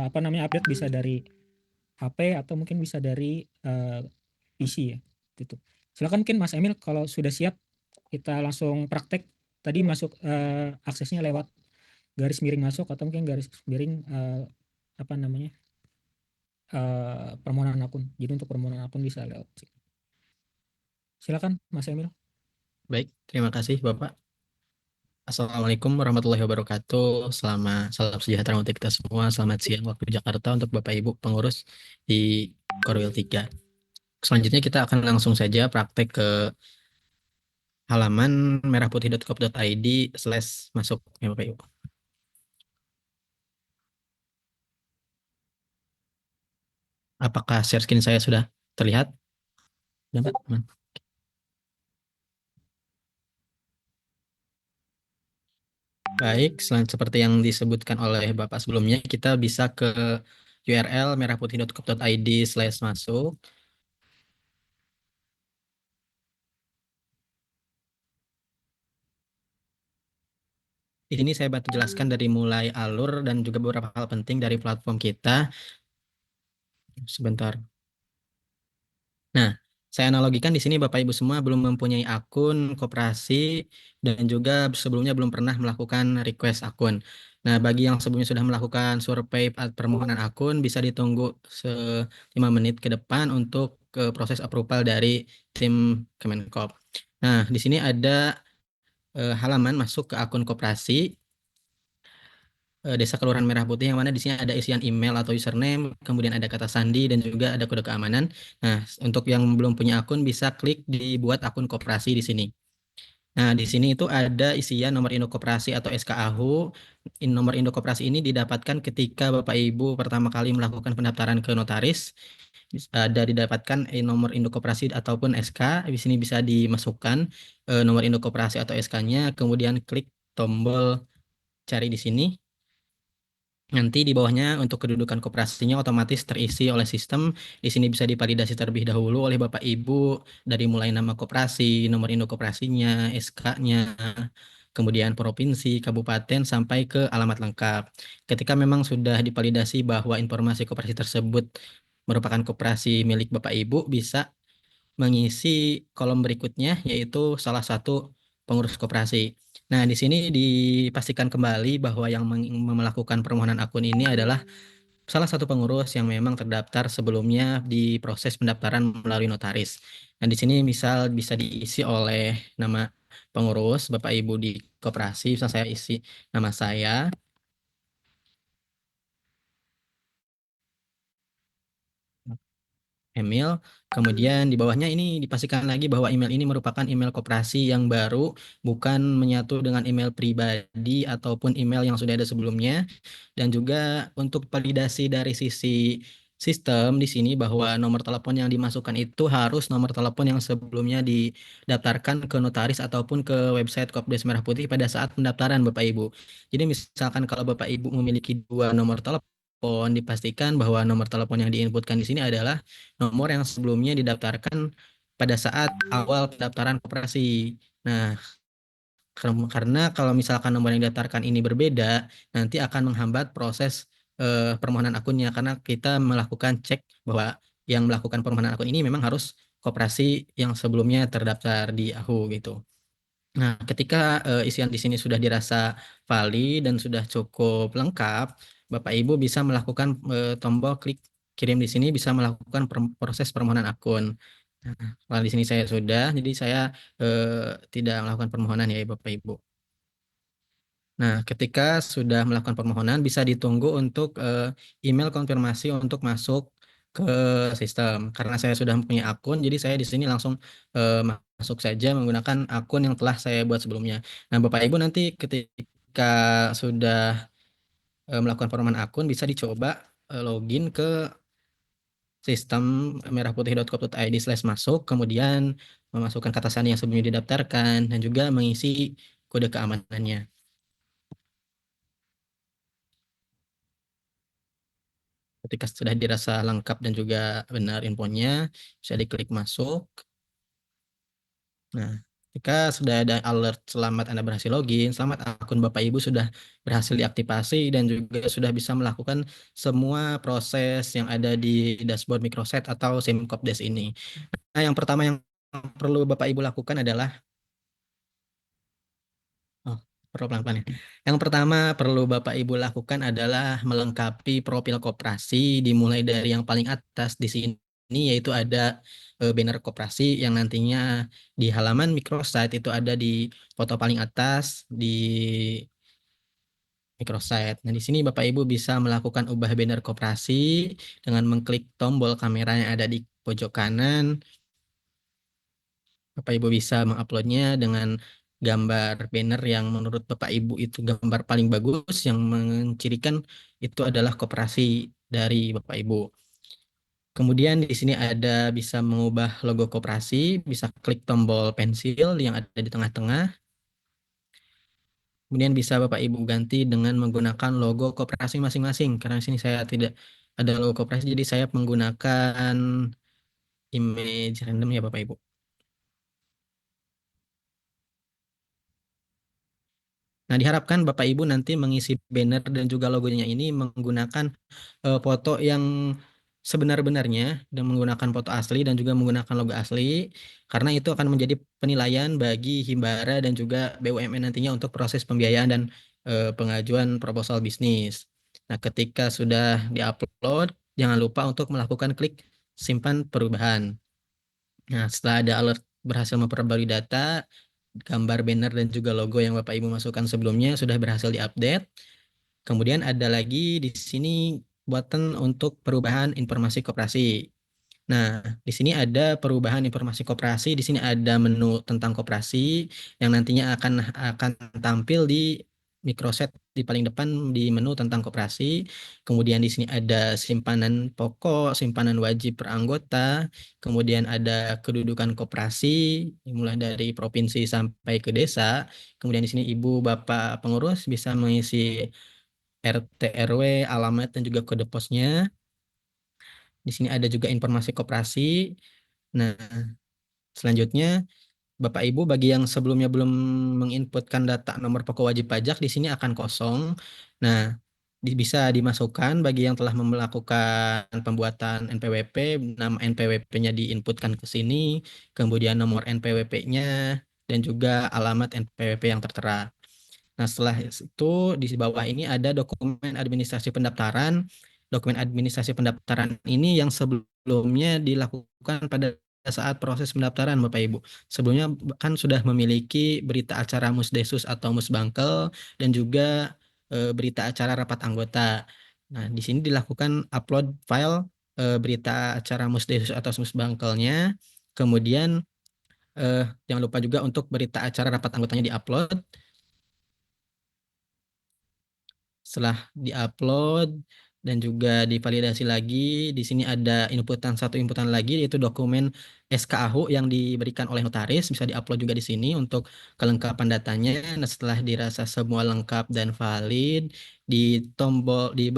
apa namanya, update bisa dari HP atau mungkin bisa dari PC ya. Gitu. Silakan mungkin Mas Emil kalau sudah siap kita langsung praktek. Tadi masuk aksesnya lewat garis miring masuk atau mungkin garis miring apa namanya, permohonan akun. Jadi untuk permohonan akun bisa lewat. Silakan Mas Emil. Baik, terima kasih Bapak. Assalamualaikum warahmatullahi wabarakatuh. Salam sejahtera untuk kita semua. Selamat siang waktu Jakarta untuk Bapak Ibu pengurus di Korwil 3. Selanjutnya kita akan langsung saja praktek ke halaman merahputih.gov.id/masuk ya Bapak Ibu. Apakah share screen saya sudah terlihat? Dapat, teman? Baik, selain seperti yang disebutkan oleh Bapak sebelumnya, kita bisa ke URL merahputih.gov.id/masuk. Di sini saya bantu jelaskan dari mulai alur dan juga beberapa hal penting dari platform kita. Sebentar. Nah, saya analogikan di sini Bapak Ibu semua belum mempunyai akun koperasi dan juga sebelumnya belum pernah melakukan request akun. Nah, bagi yang sebelumnya sudah melakukan survei permohonan akun bisa ditunggu 5 menit ke depan untuk ke proses approval dari tim Kemenkop. Nah, di sini ada halaman masuk ke akun koperasi. Desa Kelurahan Merah Putih, yang mana di sini ada isian email atau username, kemudian ada kata sandi dan juga ada kode keamanan. Nah, untuk yang belum punya akun bisa klik dibuat akun koperasi di sini. Nah, di sini itu ada isian nomor induk koperasi atau SKAHU. Nomor induk koperasi ini didapatkan ketika Bapak Ibu pertama kali melakukan pendaftaran ke notaris. Ada didapatkan nomor induk koperasi ataupun SK. Di sini bisa dimasukkan nomor induk koperasi atau SK-nya, kemudian klik tombol cari di sini. Nanti di bawahnya untuk kedudukan koperasinya otomatis terisi oleh sistem. Di sini bisa divalidasi terlebih dahulu oleh Bapak Ibu dari mulai nama koperasi, nomor induk koperasinya, SK-nya, kemudian provinsi, kabupaten sampai ke alamat lengkap. Ketika memang sudah divalidasi bahwa informasi koperasi tersebut merupakan koperasi milik Bapak Ibu, bisa mengisi kolom berikutnya, yaitu salah satu pengurus koperasi. Nah, di sini dipastikan kembali bahwa yang melakukan permohonan akun ini adalah salah satu pengurus yang memang terdaftar sebelumnya di proses pendaftaran melalui notaris. Dan di sini misal bisa diisi oleh nama pengurus, Bapak Ibu di koperasi, misal saya isi nama saya, Emil. Kemudian di bawahnya ini dipastikan lagi bahwa email ini merupakan email koperasi yang baru, bukan menyatu dengan email pribadi ataupun email yang sudah ada sebelumnya. Dan juga untuk validasi dari sisi sistem di sini bahwa nomor telepon yang dimasukkan itu harus nomor telepon yang sebelumnya didaftarkan ke notaris ataupun ke website Kopdes Merah Putih pada saat pendaftaran Bapak Ibu. Jadi misalkan kalau Bapak Ibu memiliki dua nomor telepon, dipastikan bahwa nomor telepon yang diinputkan di sini adalah nomor yang sebelumnya didaftarkan pada saat awal pendaftaran koperasi. Nah, karena kalau misalkan nomor yang didaftarkan ini berbeda, nanti akan menghambat proses permohonan akunnya karena kita melakukan cek bahwa yang melakukan permohonan akun ini memang harus koperasi yang sebelumnya terdaftar di AHU gitu. Nah, ketika isian di sini sudah dirasa valid dan sudah cukup lengkap, Bapak Ibu bisa melakukan tombol klik kirim di sini bisa melakukan proses permohonan akun. Nah, kalau di sini saya sudah, jadi saya tidak melakukan permohonan ya Bapak Ibu. Nah, ketika sudah melakukan permohonan, bisa ditunggu untuk email konfirmasi untuk masuk ke sistem. Karena saya sudah mempunyai akun, jadi saya di sini langsung masuk saja menggunakan akun yang telah saya buat sebelumnya. Nah, Bapak Ibu nanti ketika sudah melakukan permohonan akun, bisa dicoba login ke sistem merahputih.gov.id/masuk, kemudian memasukkan kata sandi yang sebelumnya didaftarkan, dan juga mengisi kode keamanannya. Ketika sudah dirasa lengkap dan juga benar infonya, bisa diklik masuk. Nah, Ketika sudah ada alert selamat Anda berhasil login, selamat akun Bapak Ibu sudah berhasil diaktifasi dan juga sudah bisa melakukan semua proses yang ada di dashboard microsite atau Simcopdesk ini. Nah, yang pertama yang perlu Bapak Ibu lakukan adalah oh, perlu pelan-pelan ya. Yang pertama perlu Bapak Ibu lakukan adalah melengkapi profil koperasi dimulai dari yang paling atas di sini yaitu ada banner koperasi yang nantinya di halaman microsite itu ada di foto paling atas di microsite. Nah, di sini Bapak Ibu bisa melakukan ubah banner koperasi dengan mengklik tombol kamera yang ada di pojok kanan. Bapak Ibu bisa menguploadnya dengan gambar banner yang menurut Bapak Ibu itu gambar paling bagus yang mencirikan itu adalah koperasi dari Bapak Ibu. Kemudian di sini ada bisa mengubah logo koperasi, bisa klik tombol pensil yang ada di tengah-tengah. Kemudian bisa Bapak Ibu ganti dengan menggunakan logo koperasi masing-masing. Karena di sini saya tidak ada logo koperasi, jadi saya menggunakan image random ya Bapak Ibu. Nah, diharapkan Bapak Ibu nanti mengisi banner dan juga logonya ini menggunakan foto yang sebenar-benarnya dan menggunakan foto asli dan juga menggunakan logo asli karena itu akan menjadi penilaian bagi Himbara dan juga BUMN nantinya untuk proses pembiayaan dan pengajuan proposal bisnis. Nah, ketika sudah diupload, jangan lupa untuk melakukan klik simpan perubahan. Nah, setelah ada alert berhasil memperbarui data, gambar banner dan juga logo yang Bapak Ibu masukkan sebelumnya sudah berhasil diupdate. Kemudian ada lagi di sini button untuk perubahan informasi koperasi. Nah, di sini ada perubahan informasi koperasi, di sini ada menu tentang koperasi yang nantinya akan tampil di microset di paling depan di menu tentang koperasi. Kemudian di sini ada simpanan pokok, simpanan wajib per anggota, kemudian ada kedudukan koperasi mulai dari provinsi sampai ke desa. Kemudian di sini Ibu Bapak pengurus bisa mengisi RT RW, alamat dan juga kode posnya. Di sini ada juga informasi koperasi. Nah, selanjutnya Bapak Ibu bagi yang sebelumnya belum menginputkan data nomor pokok wajib pajak di sini akan kosong. Nah, bisa dimasukkan bagi yang telah melakukan pembuatan NPWP, nama NPWP-nya diinputkan ke sini, kemudian nomor NPWP-nya dan juga alamat NPWP yang tertera. Nah, setelah itu di bawah ini ada dokumen administrasi pendaftaran. Dokumen administrasi pendaftaran ini yang sebelumnya dilakukan pada saat proses pendaftaran, Bapak Ibu. Sebelumnya kan sudah memiliki berita acara Musdesus atau Musbangkel dan juga berita acara rapat anggota. Nah, di sini dilakukan upload file berita acara Musdesus atau Musbangkelnya. Kemudian jangan lupa juga untuk berita acara rapat anggotanya diupload. Setelah diupload dan juga divalidasi lagi, di sini ada satu inputan lagi yaitu dokumen SKAHU yang diberikan oleh notaris, bisa diupload juga di sini untuk kelengkapan datanya. Nah, setelah dirasa semua lengkap dan valid, di tombol di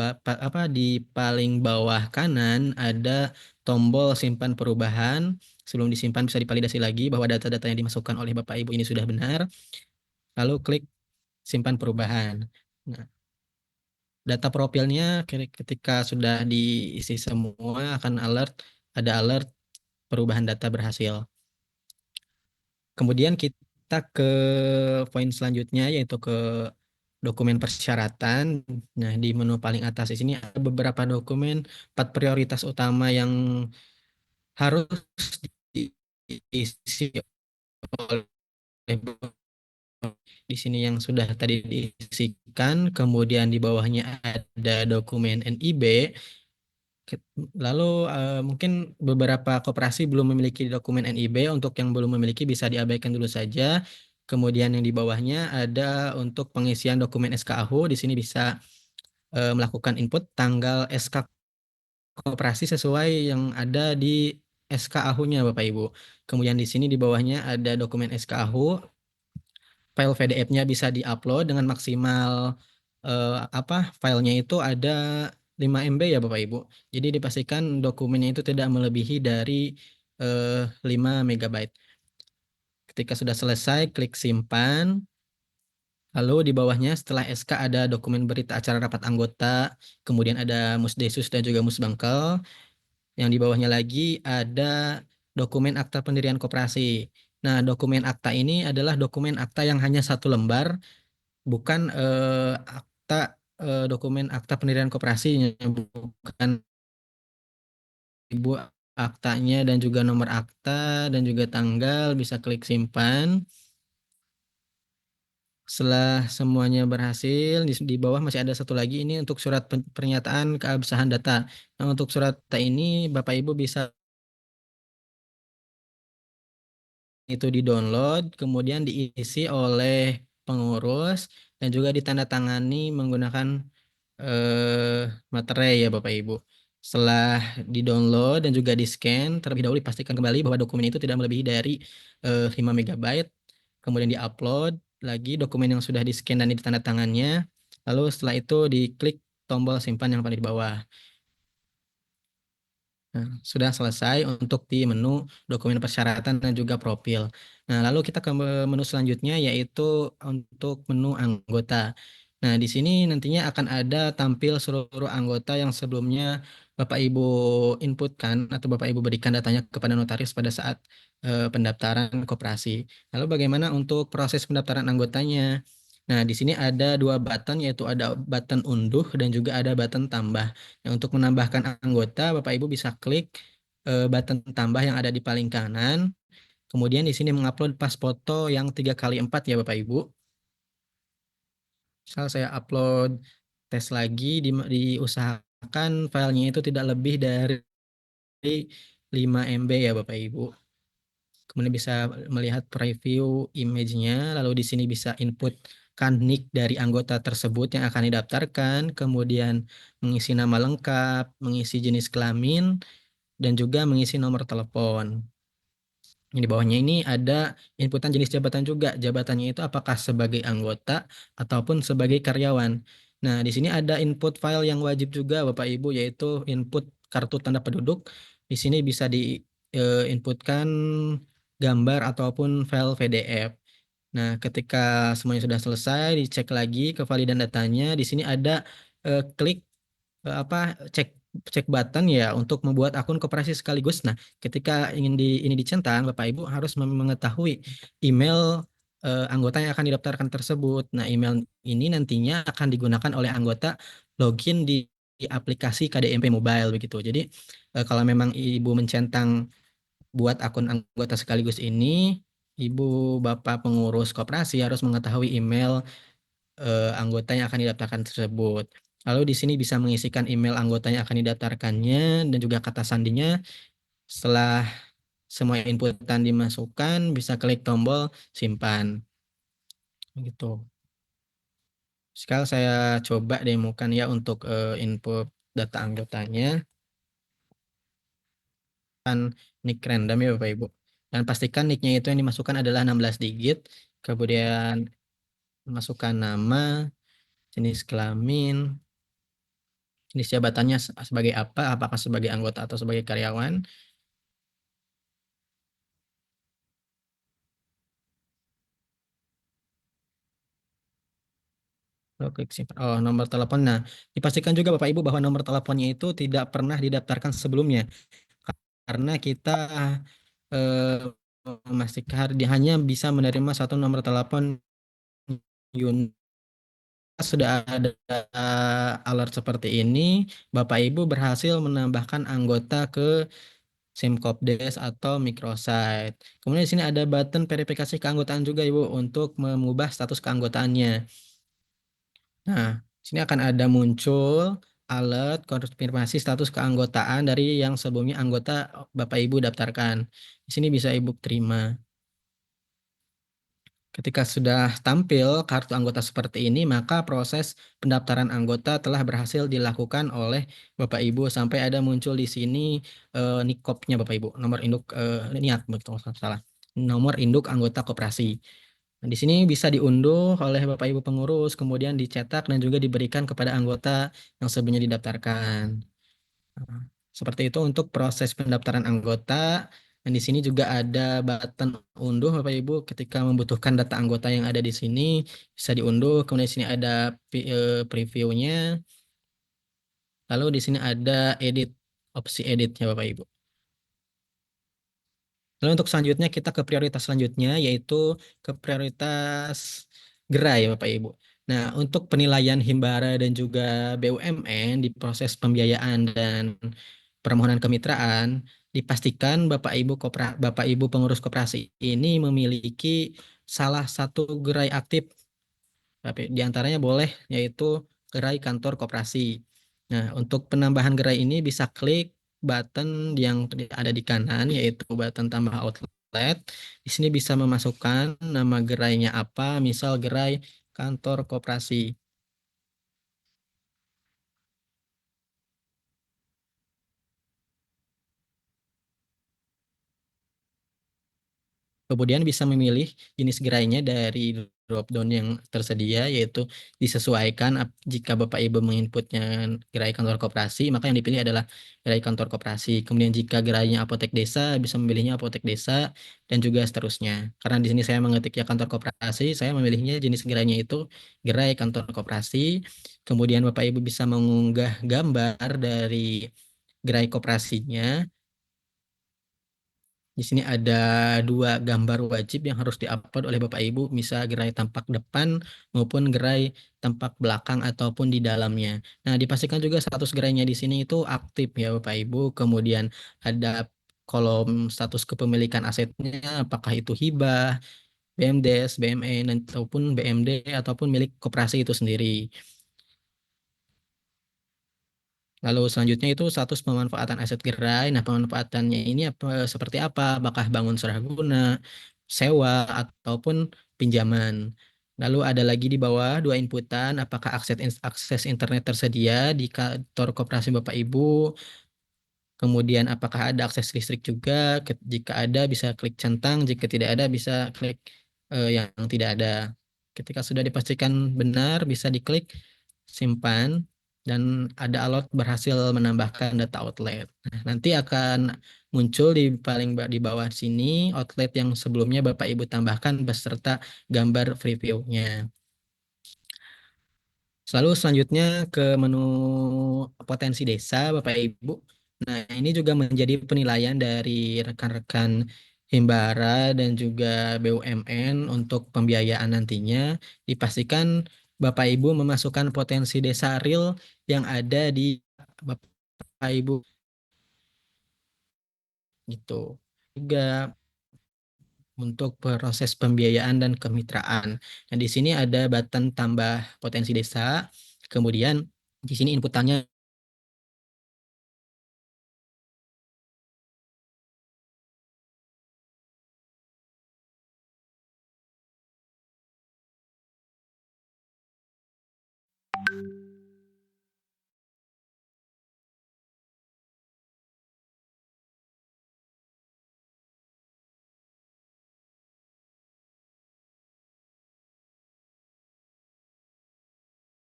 paling bawah kanan ada tombol simpan perubahan. Sebelum disimpan bisa divalidasi lagi bahwa data-data yang dimasukkan oleh Bapak Ibu ini sudah benar. Lalu klik simpan perubahan. Nah, data profilnya ketika sudah diisi semua akan ada alert perubahan data berhasil. Kemudian kita ke poin selanjutnya yaitu ke dokumen persyaratan. Nah, di menu paling atas di sini ada beberapa dokumen 4 prioritas utama yang harus diisi oleh di sini yang sudah tadi diisikan, kemudian di bawahnya ada dokumen NIB. Lalu mungkin beberapa koperasi belum memiliki dokumen NIB, untuk yang belum memiliki bisa diabaikan dulu saja. Kemudian yang di bawahnya ada untuk pengisian dokumen SKAHU, di sini bisa melakukan input tanggal SK koperasi sesuai yang ada di SKAHU-nya Bapak Ibu. Kemudian di sini di bawahnya ada dokumen SKAHU, file PDF-nya bisa diupload dengan maksimal filenya itu ada 5 MB ya Bapak Ibu. Jadi dipastikan dokumennya itu tidak melebihi dari 5 MB. Ketika sudah selesai, klik simpan. Lalu di bawahnya setelah SK ada dokumen berita acara rapat anggota, kemudian ada Musdesus dan juga Musbangkel. Yang di bawahnya lagi ada dokumen akta pendirian koperasi. Nah, dokumen akta ini adalah dokumen akta yang hanya satu lembar, bukan dokumen akta pendirian koperasi, bukan ibu aktanya dan juga nomor akta dan juga tanggal. Bisa klik simpan. Setelah semuanya berhasil, di bawah masih ada satu lagi, ini untuk surat pernyataan keabsahan data. Nah, untuk surat data ini Bapak Ibu bisa itu di-download, kemudian diisi oleh pengurus dan juga ditandatangani menggunakan materai ya Bapak Ibu. Setelah di-download dan juga di-scan, terlebih dahulu dipastikan kembali bahwa dokumen itu tidak melebihi dari 5 MB. Kemudian di-upload lagi dokumen yang sudah di-scan dan ditandatangannya. Lalu setelah itu diklik tombol simpan yang paling di bawah. Nah, sudah selesai untuk di menu dokumen persyaratan dan juga profil. Nah, lalu kita ke menu selanjutnya yaitu untuk menu anggota. Nah, di sini nantinya akan ada tampil seluruh anggota yang sebelumnya Bapak Ibu inputkan atau Bapak Ibu berikan datanya kepada notaris pada saat pendaftaran koperasi. Lalu bagaimana untuk proses pendaftaran anggotanya? Nah, di sini ada dua button, yaitu ada button unduh dan juga ada button tambah. Nah, untuk menambahkan anggota, Bapak Ibu bisa klik button tambah yang ada di paling kanan. Kemudian di sini mengupload pas foto yang 3x4 ya Bapak Ibu. Misal saya upload tes lagi, diusahakan filenya itu tidak lebih dari 5 MB ya Bapak Ibu. Kemudian bisa melihat preview image-nya, lalu di sini bisa inputkan nick dari anggota tersebut yang akan didaftarkan, kemudian mengisi nama lengkap, mengisi jenis kelamin, dan juga mengisi nomor telepon. Di bawahnya ini ada inputan jenis jabatan juga. Jabatannya itu apakah sebagai anggota ataupun sebagai karyawan. Nah, di sini ada input file yang wajib juga Bapak Ibu, yaitu input kartu tanda penduduk. Di sini bisa diinputkan gambar ataupun file PDF. Nah, ketika semuanya sudah selesai, dicek lagi kevalidan datanya. Di sini ada klik cek cek button ya untuk membuat akun koperasi sekaligus. Nah, ketika ingin ini dicentang, Bapak Ibu harus mengetahui email anggota yang akan didaftarkan tersebut. Nah, email ini nantinya akan digunakan oleh anggota login di aplikasi KDMP Mobile begitu. Jadi kalau memang Ibu mencentang buat akun anggota sekaligus ini, Ibu Bapak pengurus koperasi harus mengetahui email anggota yang akan didaftarkan tersebut. Lalu di sini bisa mengisikan email anggota yang akan didaftarkannya dan juga kata sandinya. Setelah semua inputan dimasukkan, bisa klik tombol simpan. Gitu. Sekarang saya coba demokan ya untuk input data anggotanya. Nick random ya Bapak Ibu. Dan pastikan nicknya itu yang dimasukkan adalah 16 digit. Kemudian masukkan nama, jenis kelamin, jenis jabatannya sebagai apa, apakah sebagai anggota atau sebagai karyawan. Klik simpan. Oh, nomor telepon. Nah, dipastikan juga Bapak Ibu bahwa nomor teleponnya itu tidak pernah didaftarkan sebelumnya. Karena kita memastikan dia hanya bisa menerima satu nomor telepon unit. Sudah ada alert seperti ini, Bapak Ibu berhasil menambahkan anggota ke Simkopdes atau microsite. Kemudian di sini ada button verifikasi keanggotaan juga Ibu untuk mengubah status keanggotaannya. Nah, sini akan ada muncul alert konfirmasi status keanggotaan dari yang sebelumnya anggota Bapak Ibu daftarkan. Di sini bisa Ibu terima. Ketika sudah tampil kartu anggota seperti ini, maka proses pendaftaran anggota telah berhasil dilakukan oleh Bapak Ibu sampai ada muncul di sini nikopnya Bapak Ibu, nomor induk niat betul salah. Nomor induk anggota koperasi. Nah, di sini bisa diunduh oleh Bapak Ibu pengurus, kemudian dicetak dan juga diberikan kepada anggota yang sebelumnya didaftarkan. Nah, seperti itu untuk proses pendaftaran anggota. Dan di sini juga ada button unduh Bapak Ibu ketika membutuhkan data anggota yang ada di sini bisa diunduh. Kemudian di sini ada previewnya. Lalu di sini ada edit, opsi editnya Bapak Ibu. Lalu untuk selanjutnya kita ke prioritas selanjutnya yaitu ke prioritas gerai Bapak Ibu. Nah, untuk penilaian Himbara dan juga BUMN di proses pembiayaan dan permohonan kemitraan, dipastikan Bapak Ibu pengurus koperasi ini memiliki salah satu gerai aktif. Tapi di antaranya boleh yaitu gerai kantor koperasi. Nah, untuk penambahan gerai ini bisa klik button yang ada di kanan yaitu button tambah outlet. Di sini bisa memasukkan nama gerainya apa, misal gerai kantor koperasi. Kemudian bisa memilih jenis gerainya dari drop down yang tersedia, yaitu disesuaikan jika Bapak Ibu menginputnya gerai kantor koperasi, maka yang dipilih adalah gerai kantor koperasi. Kemudian jika gerainya apotek desa, bisa memilihnya apotek desa, dan juga seterusnya. Karena di sini saya mengetiknya kantor koperasi, saya memilihnya jenis gerainya itu gerai kantor koperasi. Kemudian Bapak Ibu bisa mengunggah gambar dari gerai koperasinya. Di sini ada 2 gambar wajib yang harus diupload oleh Bapak Ibu, bisa gerai tampak depan maupun gerai tampak belakang ataupun di dalamnya. Nah, dipastikan juga status gerainya di sini itu aktif ya Bapak Ibu. Kemudian ada kolom status kepemilikan asetnya, apakah itu hibah, BMDes, BMN, ataupun BMD, ataupun milik koperasi itu sendiri. Lalu selanjutnya itu status pemanfaatan aset gerai. Nah, pemanfaatannya ini seperti apa? Apakah bangun serbaguna, sewa, ataupun pinjaman. Lalu ada lagi di bawah 2 inputan, apakah akses internet tersedia di kantor koperasi Bapak Ibu. Kemudian apakah ada akses listrik juga? Jika ada bisa klik centang, jika tidak ada bisa klik yang tidak ada. Ketika sudah dipastikan benar bisa diklik simpan dan ada alert berhasil menambahkan data outlet. Nah, nanti akan muncul di di bawah sini outlet yang sebelumnya Bapak Ibu tambahkan beserta gambar preview-nya. Lalu selanjutnya ke menu potensi desa, Bapak Ibu. Nah, ini juga menjadi penilaian dari rekan-rekan Himbara dan juga BUMN untuk pembiayaan nantinya. Dipastikan Bapak Ibu memasukkan potensi desa real yang ada di Bapak Ibu gitu. Juga untuk proses pembiayaan dan kemitraan. Nah, di sini ada button tambah potensi desa. Kemudian di sini inputannya.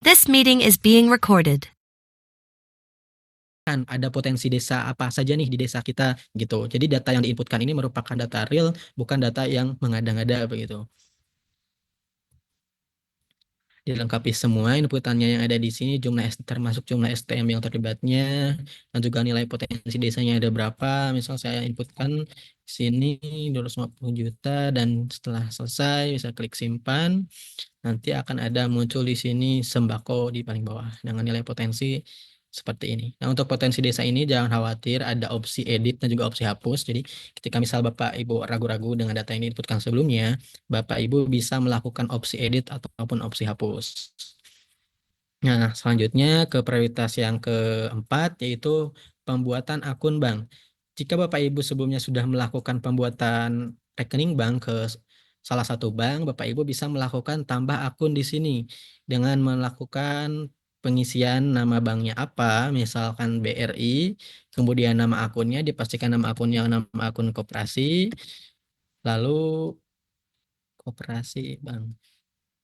This meeting is being recorded. Ada potensi desa apa saja nih di desa kita gitu. Jadi data yang diinputkan ini merupakan data real, bukan data yang mengada-ngada begitu. Dilengkapi semua inputannya yang ada di sini, termasuk jumlah STM yang terlibatnya, dan juga nilai potensi desanya ada berapa. Misal saya inputkan di sini 250 juta dan setelah selesai bisa klik simpan. Nanti akan ada muncul di sini sembako di paling bawah dengan nilai potensi seperti ini. Nah, untuk potensi desa ini jangan khawatir, ada opsi edit dan juga opsi hapus. Jadi, ketika misal Bapak Ibu ragu-ragu dengan data yang diinputkan sebelumnya, Bapak Ibu bisa melakukan opsi edit ataupun opsi hapus. Nah, selanjutnya ke prioritas yang keempat, yaitu pembuatan akun bank. Jika Bapak Ibu sebelumnya sudah melakukan pembuatan rekening bank ke salah satu bank, Bapak Ibu bisa melakukan tambah akun di sini dengan melakukan pengisian nama banknya apa, misalkan BRI, kemudian nama akunnya dipastikan nama akunnya nama akun koperasi, lalu koperasi bank.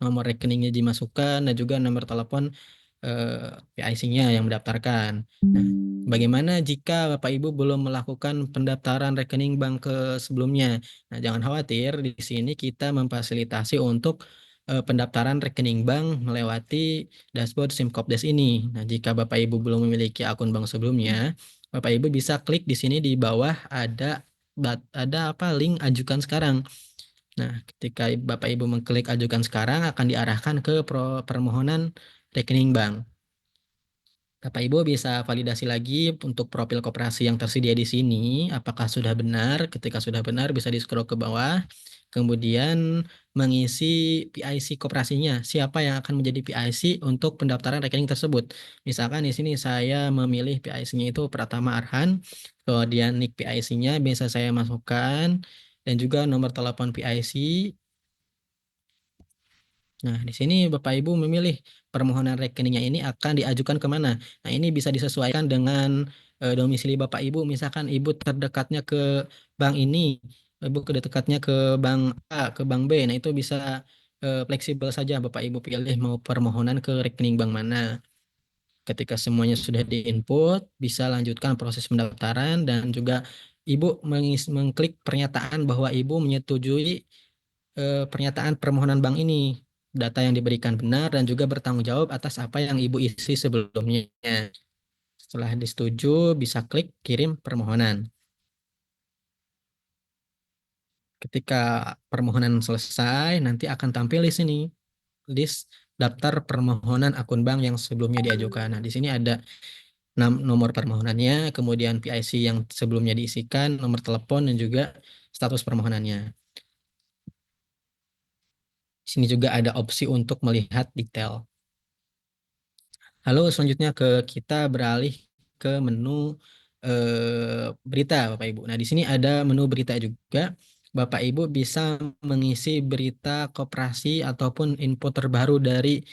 Nomor rekeningnya dimasukkan dan juga nomor telepon PIC-nya yang mendaftarkan. Nah, bagaimana jika Bapak Ibu belum melakukan pendaftaran rekening bank ke sebelumnya? Nah, jangan khawatir, di sini kita memfasilitasi untuk pendaftaran rekening bank melewati dashboard Simkopdes ini. Nah, jika Bapak Ibu belum memiliki akun bank sebelumnya, Bapak Ibu bisa klik di sini di bawah ada link ajukan sekarang. Nah, ketika Bapak Ibu mengklik ajukan sekarang akan diarahkan ke permohonan rekening bank. Bapak Ibu bisa validasi lagi untuk profil koperasi yang tersedia di sini, apakah sudah benar. Ketika sudah benar bisa di-scroll ke bawah, kemudian mengisi PIC koperasinya, siapa yang akan menjadi PIC untuk pendaftaran rekening tersebut. Misalkan di sini saya memilih PIC-nya itu Pratama Arhan, kemudian NIK PIC-nya bisa saya masukkan, dan juga nomor telepon PIC. Nah, di sini Bapak Ibu memilih permohonan rekeningnya ini akan diajukan kemana. Nah, ini bisa disesuaikan dengan domisili Bapak Ibu. Misalkan Ibu terdekatnya ke bank ini, Ibu terdekatnya ke bank A, ke bank B. Nah, itu bisa fleksibel saja Bapak Ibu pilih mau permohonan ke rekening bank mana. Ketika semuanya sudah diinput, bisa lanjutkan proses pendaftaran dan juga Ibu mengklik pernyataan bahwa Ibu menyetujui pernyataan permohonan bank ini. Data yang diberikan benar dan juga bertanggung jawab atas apa yang Ibu isi sebelumnya. Setelah disetujui, bisa klik kirim permohonan. Ketika permohonan selesai, nanti akan tampil di sini list daftar permohonan akun bank yang sebelumnya diajukan. Nah, di sini ada nomor permohonannya, kemudian PIC yang sebelumnya diisikan, nomor telepon, dan juga status permohonannya. Di sini juga ada opsi untuk melihat detail. Lalu selanjutnya kita beralih ke menu berita Bapak Ibu. Nah, di sini ada menu berita juga. Bapak Ibu bisa mengisi berita koperasi ataupun info terbaru dari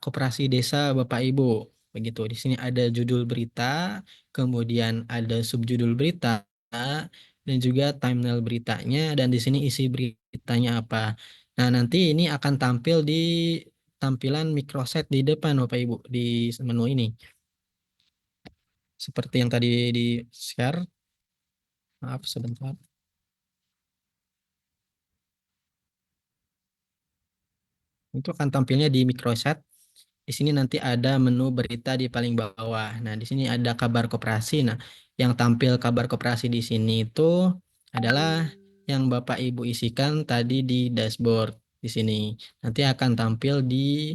koperasi desa Bapak Ibu. Begitu. Di sini ada judul berita, kemudian ada subjudul berita, dan juga thumbnail beritanya, dan di sini isi beritanya apa. Nah, nanti ini akan tampil di tampilan microset di depan Bapak Ibu di menu ini. Seperti yang tadi di share. Maaf sebentar. Itu akan tampilnya di microset. Di sini nanti ada menu berita di paling bawah. Nah, di sini ada kabar koperasi. Nah, yang tampil kabar koperasi di sini itu adalah yang Bapak Ibu isikan tadi di dashboard di sini. Nanti akan tampil di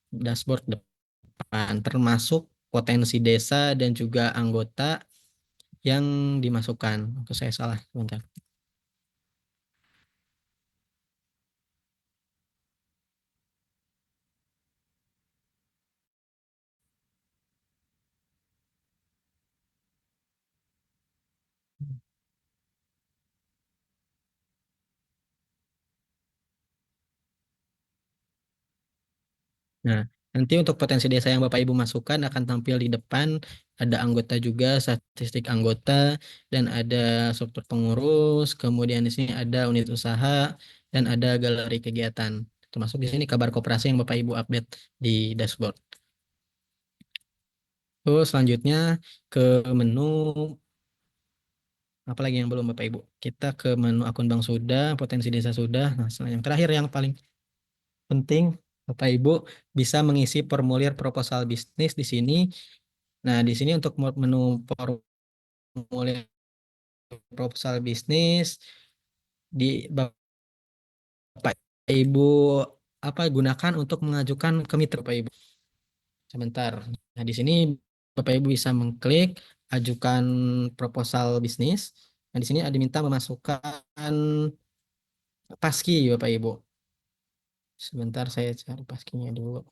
dashboard depan, termasuk potensi desa dan juga anggota yang dimasukkan. Saya salah, sebentar. Nah, nanti untuk potensi desa yang Bapak Ibu masukkan akan tampil di depan, ada anggota juga, statistik anggota, dan ada struktur pengurus, kemudian di sini ada unit usaha, dan ada galeri kegiatan. Termasuk di sini kabar koperasi yang Bapak Ibu update di dashboard. Terus selanjutnya ke menu apa lagi yang belum Bapak Ibu? Kita ke menu akun bank sudah, potensi desa sudah. Nah, yang terakhir yang paling penting, Bapak Ibu bisa mengisi formulir proposal bisnis di sini. Nah, di sini untuk menu formulir proposal bisnis di Bapak Ibu gunakan untuk mengajukan ke mitra Bapak Ibu. Sebentar. Nah, di sini Bapak Ibu bisa mengklik ajukan proposal bisnis. Nah, di sini ada diminta memasukkan paski Bapak Ibu. Sebentar saya cari paskinya dulu.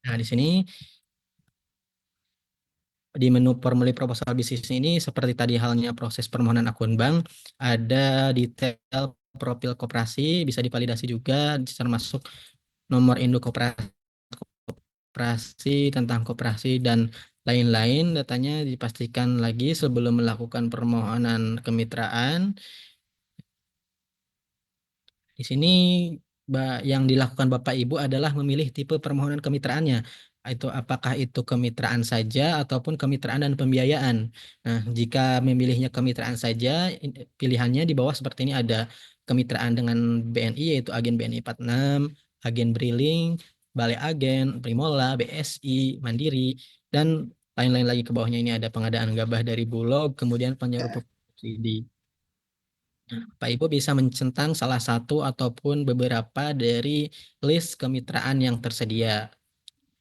Nah, di sini di menu formulir proposal bisnis ini seperti tadi halnya proses permohonan akun bank, ada detail profil koperasi, bisa divalidasi juga, termasuk nomor induk koperasi, tentang koperasi, dan lain-lain datanya dipastikan lagi sebelum melakukan permohonan kemitraan. Di sini yang dilakukan Bapak Ibu adalah memilih tipe permohonan kemitraannya. Itu apakah itu kemitraan saja ataupun kemitraan dan pembiayaan. Nah, jika memilihnya kemitraan saja, pilihannya di bawah seperti ini ada kemitraan dengan BNI yaitu agen BNI 46, agen Briling, Balai Agen, Primola, BSI, Mandiri, dan lain-lain lagi ke bawahnya ini ada pengadaan gabah dari Bulog, kemudian penyeruput subsidi. Pak Ibu bisa mencentang salah satu ataupun beberapa dari list kemitraan yang tersedia.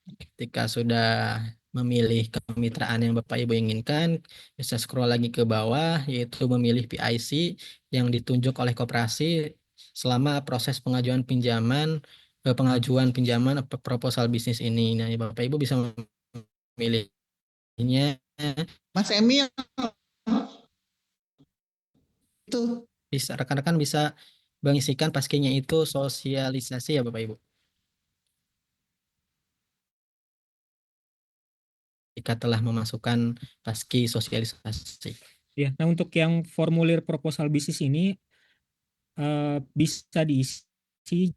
Ketika sudah memilih kemitraan yang Bapak Ibu inginkan, bisa scroll lagi ke bawah, yaitu memilih PIC yang ditunjuk oleh koperasi selama proses pengajuan pinjaman proposal bisnis ini. Nah, Bapak Ibu bisa memilihnya. Mas Emil itu Bisa rekan-rekan bisa mengisikan paskinya itu sosialisasi ya Bapak Ibu. Jika telah memasukkan paski sosialisasi. Ya, nah untuk yang formulir proposal bisnis ini bisa diisi,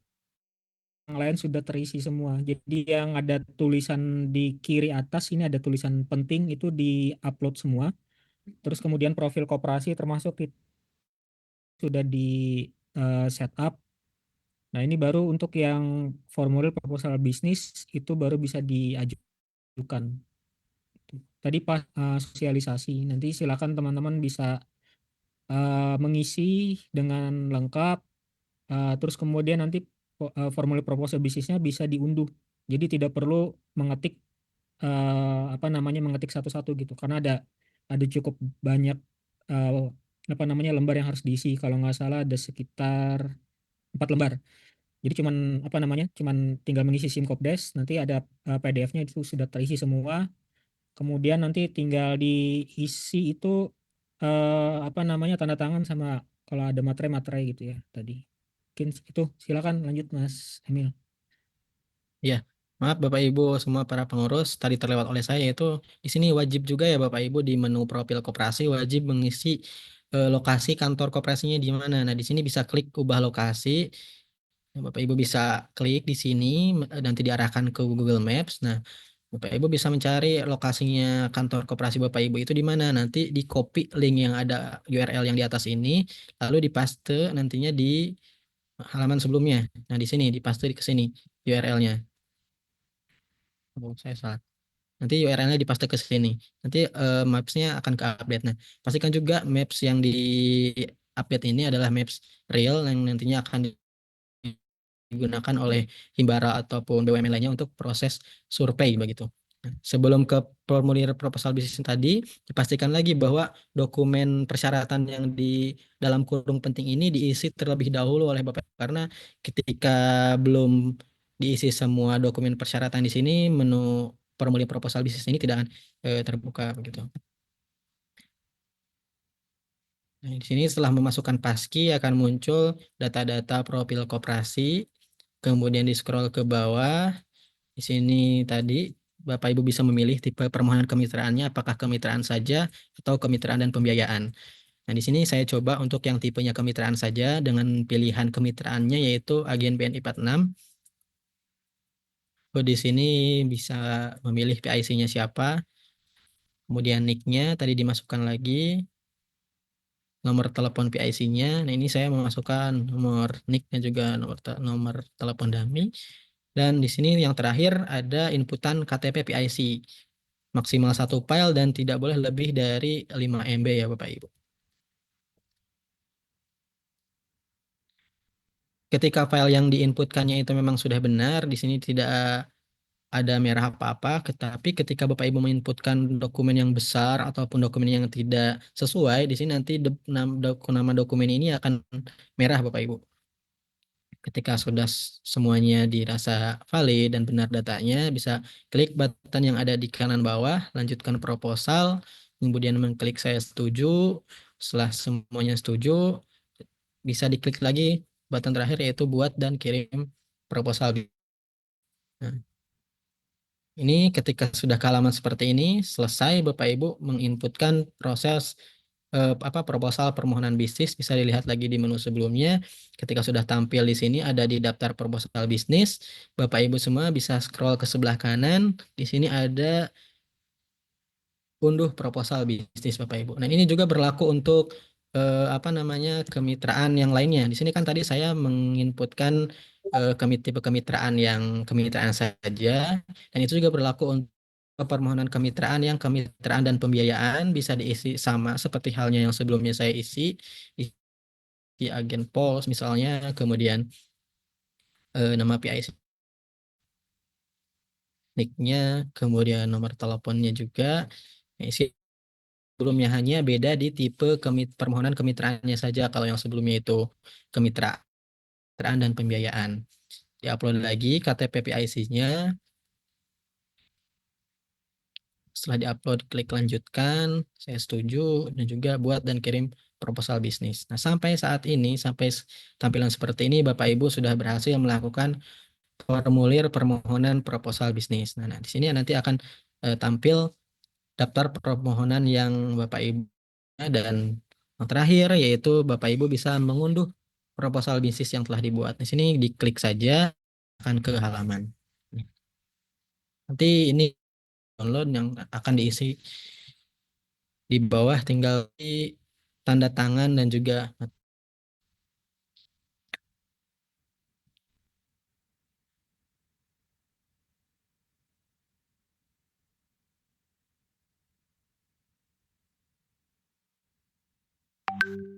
yang lain sudah terisi semua. Jadi yang ada tulisan di kiri atas ini ada tulisan penting itu di-upload semua. Terus kemudian profil koperasi termasuk sudah di set up. Nah, ini baru untuk yang formulir proposal bisnis itu baru bisa diajukan. Tadi pas sosialisasi, nanti silakan teman-teman bisa mengisi dengan lengkap, terus kemudian nanti formulir proposal bisnisnya bisa diunduh. Jadi tidak perlu mengetik mengetik satu-satu gitu, karena ada cukup banyak lembar yang harus diisi. Kalau nggak salah ada sekitar 4 lembar. Jadi cuman tinggal mengisi SIM-Kopdes, nanti ada PDF-nya itu sudah terisi semua. Kemudian nanti tinggal diisi itu tanda tangan sama kalau ada materai-materai gitu ya tadi. Mungkin itu, silakan lanjut Mas Emil. Ya, maaf Bapak Ibu semua para pengurus tadi terlewat oleh saya itu di sini wajib juga ya Bapak Ibu di menu profil koperasi wajib mengisi lokasi kantor koperasinya di mana. Nah, di sini bisa klik ubah lokasi. Bapak Ibu bisa klik di sini nanti diarahkan ke Google Maps. Nah, Bapak Ibu bisa mencari lokasinya kantor koperasi Bapak Ibu itu di mana. Nanti di copy link yang ada URL yang di atas ini, lalu dipaste nantinya di halaman sebelumnya. Nah, di sini dipaste ke sini URL-nya. Oh, saya salah. Nanti URL-nya dipaste ke sini. Nanti maps-nya akan ke-update. Nah, pastikan juga maps yang di-update ini adalah maps real yang nantinya akan digunakan oleh Himbara ataupun BUMN lainnya untuk proses survei begitu. Sebelum ke formulir proposal bisnis tadi, dipastikan lagi bahwa dokumen persyaratan yang di dalam kurung penting ini diisi terlebih dahulu oleh Bapak, karena ketika belum diisi semua dokumen persyaratan di sini, menu formulir proposal bisnis ini tidak akan terbuka begitu. Nah, di sini setelah memasukkan paski akan muncul data-data profil koperasi, kemudian di scroll ke bawah. Di sini tadi Bapak Ibu bisa memilih tipe permohonan kemitraannya, apakah kemitraan saja atau kemitraan dan pembiayaan. Nah, di sini saya coba untuk yang tipenya kemitraan saja dengan pilihan kemitraannya yaitu agen BNI 46. Di sini bisa memilih PIC-nya siapa, kemudian NIK-nya tadi dimasukkan lagi, nomor telepon PIC-nya. Nah, ini saya memasukkan nomor NIK dan juga nomor telepon dummy. Dan di sini yang terakhir ada inputan KTP PIC. Maksimal 1 file dan tidak boleh lebih dari 5 MB ya Bapak Ibu. Ketika file yang diinputkannya itu memang sudah benar, di sini tidak ada merah apa-apa, tetapi ketika Bapak Ibu menginputkan dokumen yang besar ataupun dokumen yang tidak sesuai, di sini nanti nama dokumen ini akan merah Bapak Ibu. Ketika sudah semuanya dirasa valid dan benar datanya, bisa klik button yang ada di kanan bawah, lanjutkan proposal, kemudian mengklik saya setuju. Setelah semuanya setuju, bisa diklik lagi button terakhir yaitu buat dan kirim proposal. Nah, Ini ketika sudah ke halaman seperti ini, selesai Bapak Ibu menginputkan proses proposal permohonan bisnis, bisa dilihat lagi di menu sebelumnya. Ketika sudah tampil di sini ada di daftar proposal bisnis, Bapak Ibu semua bisa scroll ke sebelah kanan. Di sini ada unduh proposal bisnis Bapak Ibu. Nah, ini juga berlaku untuk kemitraan yang lainnya. Di sini kan tadi saya menginputkan tipe kemitraan saja, dan itu juga berlaku untuk permohonan kemitraan yang kemitraan dan pembiayaan bisa diisi sama seperti halnya yang sebelumnya saya isi agen POS misalnya, kemudian nama PIC nicknya, kemudian nomor teleponnya juga. Nah, isi sebelumnya, hanya beda di tipe permohonan kemitraannya saja. Kalau yang sebelumnya itu kemitraan dan pembiayaan. Diupload lagi KTP PIC-nya. Setelah diupload, klik lanjutkan, saya setuju, dan juga buat dan kirim proposal bisnis. Nah, sampai saat ini, sampai tampilan seperti ini, Bapak Ibu sudah berhasil melakukan formulir permohonan proposal bisnis. Nah, di sini nanti akan tampil daftar permohonan yang Bapak Ibu, dan yang terakhir yaitu Bapak Ibu bisa mengunduh proposal bisnis yang telah dibuat. Di sini diklik saja, akan ke halaman. Nanti ini download yang akan diisi di bawah, tinggal di tanda tangan dan juga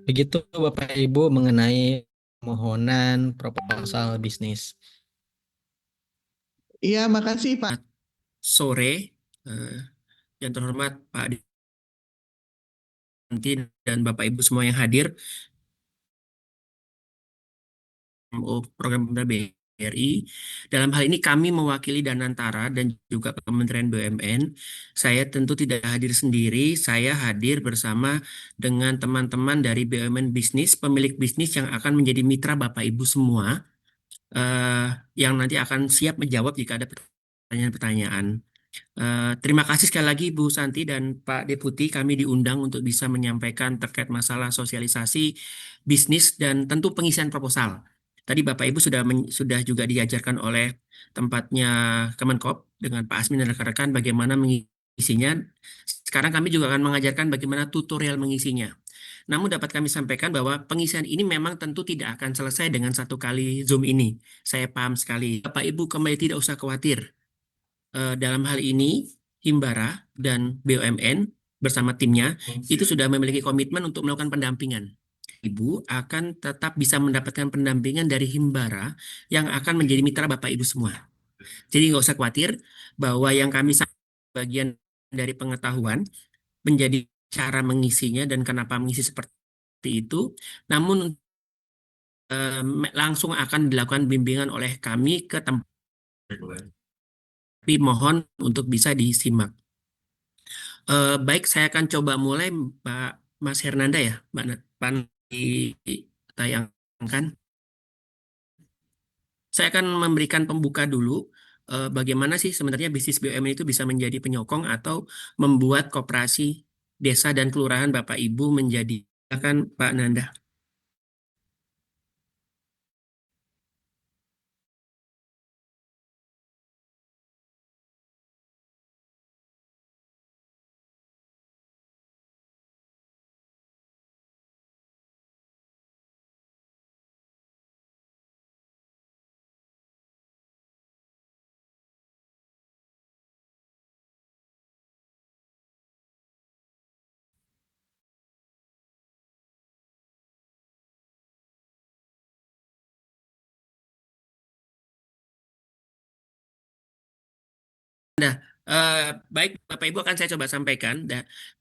begitu Bapak Ibu mengenai permohonan proposal bisnis. Iya, makasih Pak. Sore, yang terhormat Pak Danti dan Bapak Ibu semua yang hadir, program pemerintah BRI. Dalam hal ini kami mewakili Danantara dan juga Kementerian BUMN. Saya tentu tidak hadir sendiri, saya hadir bersama dengan teman-teman dari BUMN Bisnis, pemilik bisnis yang akan menjadi mitra Bapak Ibu semua, yang nanti akan siap menjawab jika ada pertanyaan-pertanyaan. Terima kasih sekali lagi Bu Santi dan Pak Deputi, kami diundang untuk bisa menyampaikan terkait masalah sosialisasi bisnis dan tentu pengisian proposal. Tadi Bapak Ibu sudah juga diajarkan oleh tempatnya Kemenkop dengan Pak Asmin dan rekan-rekan bagaimana mengisinya. Sekarang kami juga akan mengajarkan bagaimana tutorial mengisinya. Namun dapat kami sampaikan bahwa pengisian ini memang tentu tidak akan selesai dengan satu kali Zoom ini. Saya paham sekali. Bapak Ibu kembali tidak usah khawatir. Dalam hal ini Himbara dan BUMN bersama timnya itu sudah memiliki komitmen untuk melakukan pendampingan. Ibu akan tetap bisa mendapatkan pendampingan dari Himbara yang akan menjadi mitra Bapak Ibu semua. Jadi nggak usah khawatir bahwa yang kami bagian dari pengetahuan menjadi cara mengisinya dan kenapa mengisi seperti itu. Namun langsung akan dilakukan bimbingan oleh kami ke tempat. Tapi mohon untuk bisa disimak. Baik, saya akan coba mulai Pak Mas Hernanda ya, Mbak Pan ditayangkan. Saya akan memberikan pembuka dulu. Bagaimana sih sebenarnya bisnis BUMN itu bisa menjadi penyokong atau membuat koperasi desa dan kelurahan Bapak Ibu menjadi. Silakan Pak Nanda. Nah, baik Bapak Ibu akan saya coba sampaikan.